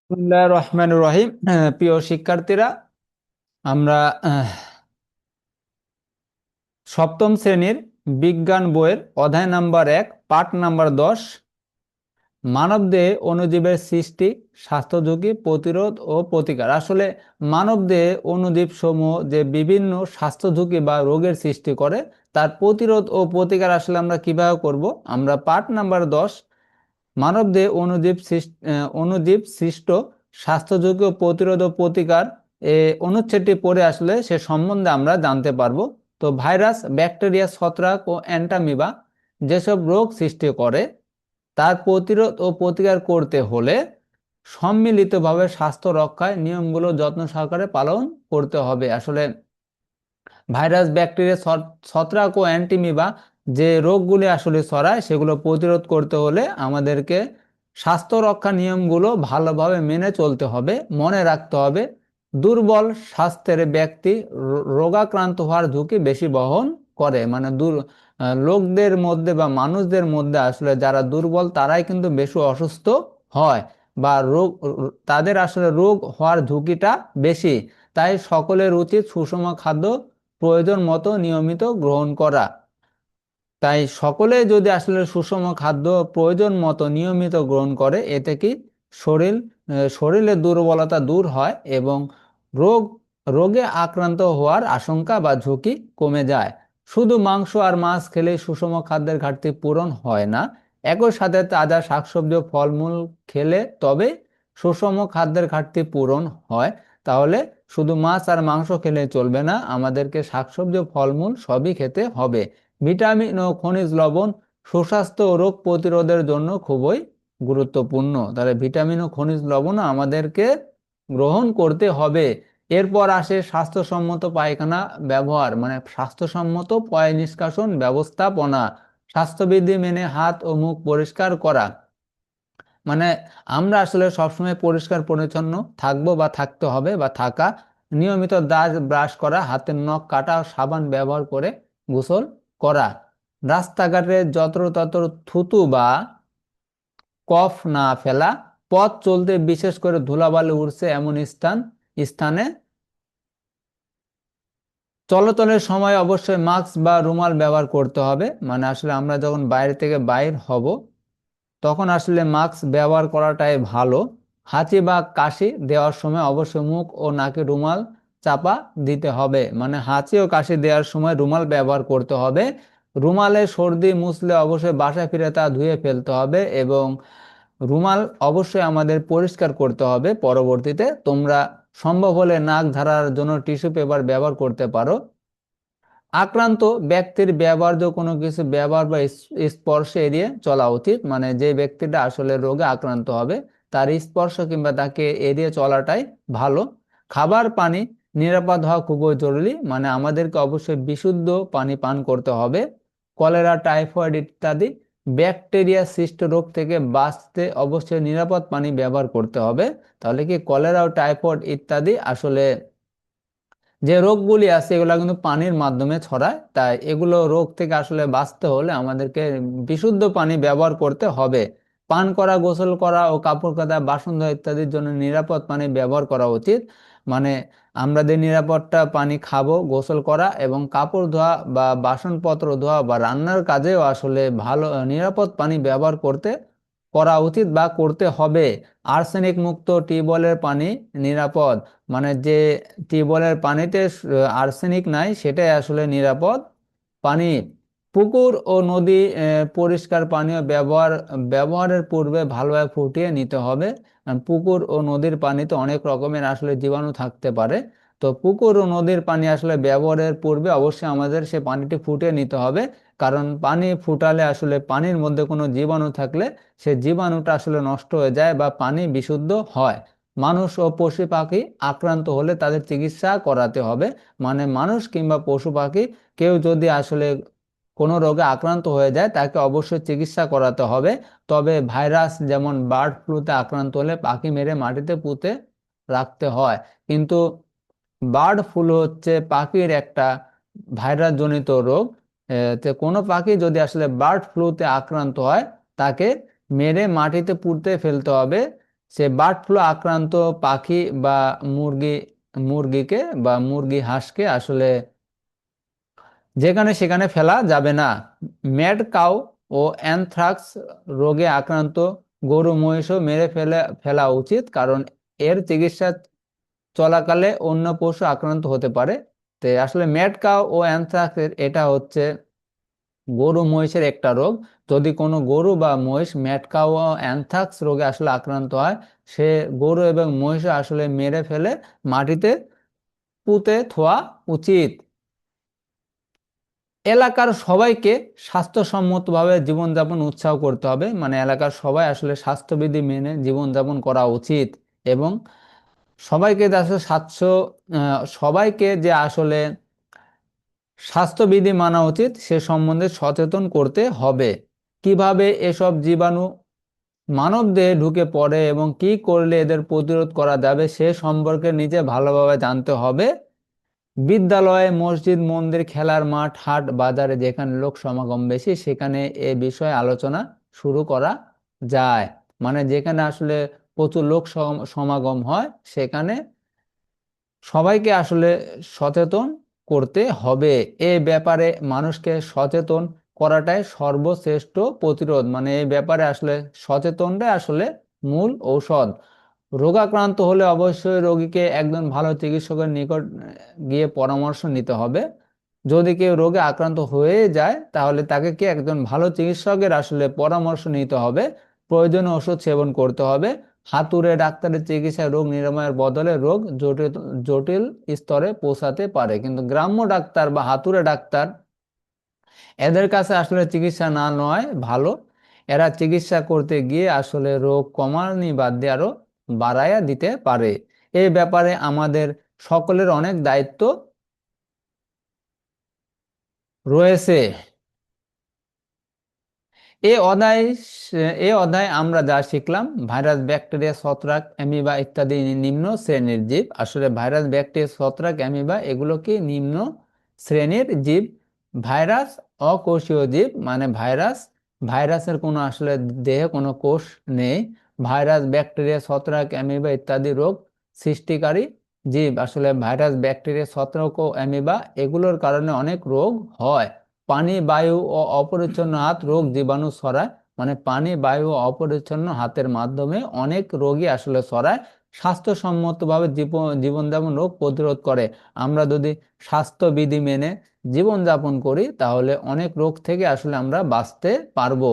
বিসমিল্লাহির রহমানির রহিম। প্রিয় শিক্ষার্থীরা, আমরা সপ্তম শ্রেণীর বিজ্ঞান বইয়ের অধ্যায় নাম্বার 1 পাঠ নাম্বার 10 মানবদেহে অণুজীবের সৃষ্টি, স্বাস্থ্য ঝুঁকি, প্রতিরোধ ও প্রতিকার। আসলে মানবদেহে অণুজীব সমূহ যে বিভিন্ন স্বাস্থ্য ঝুঁকি বা রোগের সৃষ্টি করে, তার প্রতিরোধ ও প্রতিকার আসলে আমরা কিভাবে করব। আমরা পাঠ নাম্বার 10 মানবদেহে অণুজীব সৃষ্ট স্বাস্থ্য ঝুঁকি ও প্রতিরোধ ও প্রতিকার এই অনুচ্ছেদটি পড়ে আসলে সে সম্বন্ধে আমরা জানতে পারবো। তো ভাইরাস, ব্যাকটেরিয়া, ছত্রাক ও অ্যান্টামিবা যেসব রোগ সৃষ্টি করে তার প্রতিরোধ ও প্রতিকার করতে হলে সম্মিলিতভাবে স্বাস্থ্য রক্ষায় নিয়মগুলো যত্ন সহকারে পালন করতে হবে। আসলে ভাইরাস, ব্যাকটেরিয়া, ছত্রাক ও অ্যান্টিমিবা যে রোগগুলি আসলে ছড়ায় সেগুলো প্রতিরোধ করতে হলে আমাদেরকে স্বাস্থ্য রক্ষা নিয়মগুলো ভালোভাবে মেনে চলতে হবে। মনে রাখতে হবে, দুর্বল স্বাস্থ্যের ব্যক্তি রোগাক্রান্ত হওয়ার ঝুঁকি বেশি বহন করে। মানে লোকদের মধ্যে বা মানুষদের মধ্যে আসলে যারা দুর্বল তারাই কিন্তু বেশি অসুস্থ হয় বা তাদের আসলে রোগ হওয়ার ঝুঁকিটা বেশি। তাই সকলের উচিত সুষম খাদ্য প্রয়োজন মতো নিয়মিত গ্রহণ করা। তাই সকলে যদি আসলে সুষম খাদ্য প্রয়োজন মতো নিয়মিত গ্রহণ করে, এতে কি শরীর শরীরের দুর্বলতা দূর হয় এবং রোগ রোগে আক্রান্ত হওয়ার আশঙ্কা বা ঝুঁকি কমে যায়। শুধু মাংস আর মাছ খেলে সুষম খাদ্যের ঘাটতি পূরণ হয় না। একই সাথে তাজা শাকসবজি ও ফলমূল খেলে তবে সুষম খাদ্যের ঘাটতি পূরণ হয়। তাহলে শুধু মাছ আর মাংস খেলে চলবে না, আমাদেরকে শাকসবজি ও ফলমূল সবই খেতে হবে। ভিটামিন ও খনিজ লবণ সুস্বাস্থ্য ও রোগ প্রতিরোধের জন্য খুবই গুরুত্বপূর্ণ। তাহলে ভিটামিন ও খনিজ লবণও আমাদেরকে গ্রহণ করতে হবে। এরপর আসে স্বাস্থ্যসম্মত পায়খানা ব্যবহার, মানে স্বাস্থ্যসম্মত পয় নিষ্কাশন ব্যবস্থাপনা। স্বাস্থ্যবিধি মেনে হাত ও মুখ পরিষ্কার করা, মানে আমরা আসলে সবসময় পরিষ্কার পরিচ্ছন্ন থাকবো বা থাকতে হবে বা থাকা। নিয়মিত দাঁত ব্রাশ করা, হাতের নখ কাটা ও সাবান ব্যবহার করে গোসল করা। রাস্তাঘাটে যত্রতত্র থুতু বা কফ না ফেলা। পথ চলতে বিশেষ করে ধুলাবালি উড়ছে এমন স্থানে চলাচলের সময় অবশ্যই মাস্ক বা রুমাল ব্যবহার করতে হবে। মানে আসলে আমরা যখন বাইরে থেকে বাইর হব তখন আসলে মাস্ক ব্যবহার করাটাই ভালো। হাঁচি বা কাশি দেওয়ার সময় অবশ্যই মুখ ও নাকে রুমাল চাপা দিতে হবে। মানে হাঁচি ও কাশি দেওয়ার সময় রুমাল ব্যবহার করতে হবে। রুমালে সর্দি মুছলে অবশ্যই বাসায় ফিরে তা ধুয়ে ফেলতে হবে এবং রুমাল অবশ্যই আমাদের পরিষ্কার করতে হবে। পরবর্তীতে তোমরা সম্ভব হলে নাক ঝাড়ার জন্য টিস্যু পেপার ব্যবহার করতে পারো। আক্রান্ত ব্যক্তির ব্যবহার্য কোনো কিছু ব্যবহার বা স্পর্শে এড়িয়ে চলা উচিত। মানে যে ব্যক্তিটা আসলে রোগে আক্রান্ত হবে তার স্পর্শ কিংবা তাকে এড়িয়ে চলাটাই ভালো। খাবার পানি নিরাপদ হওয়া খুবই জরুরি। মানে আমাদেরকে অবশ্যই বিশুদ্ধ পানি পান করতে হবে। কলেরা, টাইফয়েড ইত্যাদি ব্যাকটেরিয়া সৃষ্ট রোগ থেকে বাঁচতে অবশ্যই নিরাপদ পানি ব্যবহার করতে হবে। তাহলে কি কলেরা ও টাইফয়েড ইত্যাদি আসলে যে রোগগুলি আছে এগুলো কিন্তু পানির মাধ্যমে ছড়ায়। তাই এগুলো রোগ থেকে আসলে বাঁচতে হলে আমাদেরকে বিশুদ্ধ পানি ব্যবহার করতে হবে। পান করা, গোসল করা ও কাপড় কাচা, বাসন ধোয়া ইত্যাদির জন্য নিরাপদ পানি ব্যবহার করা উচিত। মানে আমরা যে নিরাপদটা পানি খাবো, গোসল করা এবং কাপড় ধোয়া বা বাসনপত্র ধোয়া বা রান্নার কাজেও আসলে ভালো নিরাপদ পানি ব্যবহার করা উচিত বা করতে হবে। আর্সেনিক মুক্ত টিউবওয়েলের পানি নিরাপদ। মানে যে টিউবওয়েলের পানিতে আর্সেনিক নাই সেটাই আসলে নিরাপদ পানি। পুকুর ও নদী পরিষ্কার পানীয় ব্যবহারের পূর্বে ভালোভাবে ফুটিয়ে নিতে হবে। কারণ পুকুর ও নদীর পানিতে অনেক রকমের আসলে জীবাণু থাকতে পারে। তো পুকুর ও নদীর পানি আসলে ব্যবহারের পূর্বে অবশ্যই আমাদের সে পানিটি ফুটিয়ে নিতে হবে। কারণ পানি ফুটালে আসলে পানির মধ্যে কোনো জীবাণু থাকলে সে জীবাণুটা আসলে নষ্ট হয়ে যায় বা পানি বিশুদ্ধ হয়। মানুষ ও পশু পাখি আক্রান্ত হলে তাদের চিকিৎসা করাতে হবে। মানে মানুষ কিংবা পশু পাখি কেউ যদি আসলে কোনো রোগে আক্রান্ত হয়ে যায় তাকে অবশ্যই চিকিৎসা করাতে হবে। তবে ভাইরাস যেমন বার্ড ফ্লুতে আক্রান্ত হলে পাখি মেরে মাটিতে পুঁতে রাখতে হয়। কিন্তু বার্ড ফ্লু হচ্ছে পাখির একটা ভাইরাস জনিত রোগ। তো কোনো পাখি যদি আসলে বার্ড ফ্লুতে আক্রান্ত হয় তাকে মেরে মাটিতে পুঁতে ফেলতে হবে। সে বার্ড ফ্লু আক্রান্ত পাখি বা মুরগি মুরগিকে বা মুরগি হাঁসকে আসলে যেখানে সেখানে ফেলা যাবে না। ম্যাড কাউ ও অ্যানথ্রাক্স রোগে আক্রান্ত গরু মহিষও মেরে ফেলা উচিত, কারণ এর চিকিৎসা চলাকালে অন্য পশু আক্রান্ত হতে পারে। তো আসলে ম্যাড কাউ ও অ্যানথ্রাক্স এটা হচ্ছে গরু মহিষের একটা রোগ। যদি কোনো গরু বা মহিষ ম্যাড কাউ ও অ্যানথ্রাক্স রোগে আসলে আক্রান্ত হয়, সে গরু এবং মহিষ আসলে মেরে ফেলে মাটিতে পুঁতে থোয়া উচিত। এলাকার সবাইকে স্বাস্থ্যসম্মতভাবে জীবনযাপন উৎসাহ করতে হবে, মানে এলাকার সবাই আসলে স্বাস্থ্যবিধি মেনে জীবনযাপন করা উচিত। এবং সবাইকে যে আসলে সবাইকে যে আসলে স্বাস্থ্যবিধি মানা উচিত সে সম্বন্ধে সচেতন করতে হবে। কিভাবে এসব জীবাণু মানবদেহে ঢুকে পড়ে এবং কি করলে এদের প্রতিরোধ করা যাবে সে সম্পর্কে নিজে ভালোভাবে জানতে হবে। বিদ্যালয়ে, মসজিদ, মন্দির, খেলার মাঠ, হাট, বাজারে যেখানে লোক সমাগম বেশি সেখানে এ বিষয়ে আলোচনা শুরু করা যায়। মানে যেখানে আসলে প্রচুর লোক সমাগম হয় সেখানে সবাইকে আসলে সচেতন করতে হবে। এ ব্যাপারে মানুষকে সচেতন করাটাই সর্বশ্রেষ্ঠ প্রতিরোধ, মানে এই ব্যাপারে আসলে সচেতনটাই আসলে মূল ঔষধ। রোগাক্রান্ত হলে অবশ্যই রোগীকে একজন ভালো চিকিৎসকের নিকট গিয়ে পরামর্শ নিতে হবে। যদি কেউ রোগে আক্রান্ত হয়ে যায় তাহলে তাকে কি একজন ভালো চিকিৎসকের আসলে পরামর্শ নিতে হবে, প্রয়োজনীয় ওষুধ সেবন করতে হবে। হাতুড়ে ডাক্তারের চিকিৎসা রোগ নিরাময়ের বদলে রোগ জটিল জটিল স্তরে পৌঁছাতে পারে, কিন্তু গ্রাম্য ডাক্তার বা হাতুড়ে ডাক্তার এদের কাছে আসলে চিকিৎসা না নেওয়াই ভালো। এরা চিকিৎসা করতে গিয়ে আসলে রোগ কমানি বাদ দিয়ে আরো বাড়াইয়া দিতে পারে। এই ব্যাপারে আমাদের সকলের অনেক দায়িত্ব রয়েছে। এ অধ্যায় এ অধ্যায়ে আমরা যা শিখলাম, ভাইরাস, ব্যাকটেরিয়া, ছত্রাক, অ্যামিবা ইত্যাদি নিম্ন শ্রেণীর জীব। আসলে ভাইরাস, ব্যাকটেরিয়া, ছত্রাক, অ্যামিবা এগুলো কি নিম্ন শ্রেণীর জীব। ভাইরাস অকোষীয় জীব, মানে ভাইরাসের কোনো আসলে দেহে কোনো কোষ নেই। ভাইরাস, ব্যাকটেরিয়া, ছত্রাক, অ্যামিবা ইত্যাদি রোগ সৃষ্টিকারী জীব। আসলে ভাইরাস, ব্যাকটেরিয়া, ছত্রাক ও অ্যামিবা এগুলোর কারণে অনেক রোগ হয়। পানি, বায়ু ও অপরিচ্ছন্ন হাত রোগ জীবাণু ছড়ায়, মানে পানি, বায়ু ও অপরিচ্ছন্ন হাতের মাধ্যমে অনেক রোগী আসলে ছড়ায়। স্বাস্থ্যসম্মতভাবে জীবনযাপন রোগ প্রতিরোধ করে। আমরা যদি স্বাস্থ্যবিধি মেনে জীবনযাপন করি তাহলে অনেক রোগ থেকে আসলে আমরা বাঁচতে পারবো।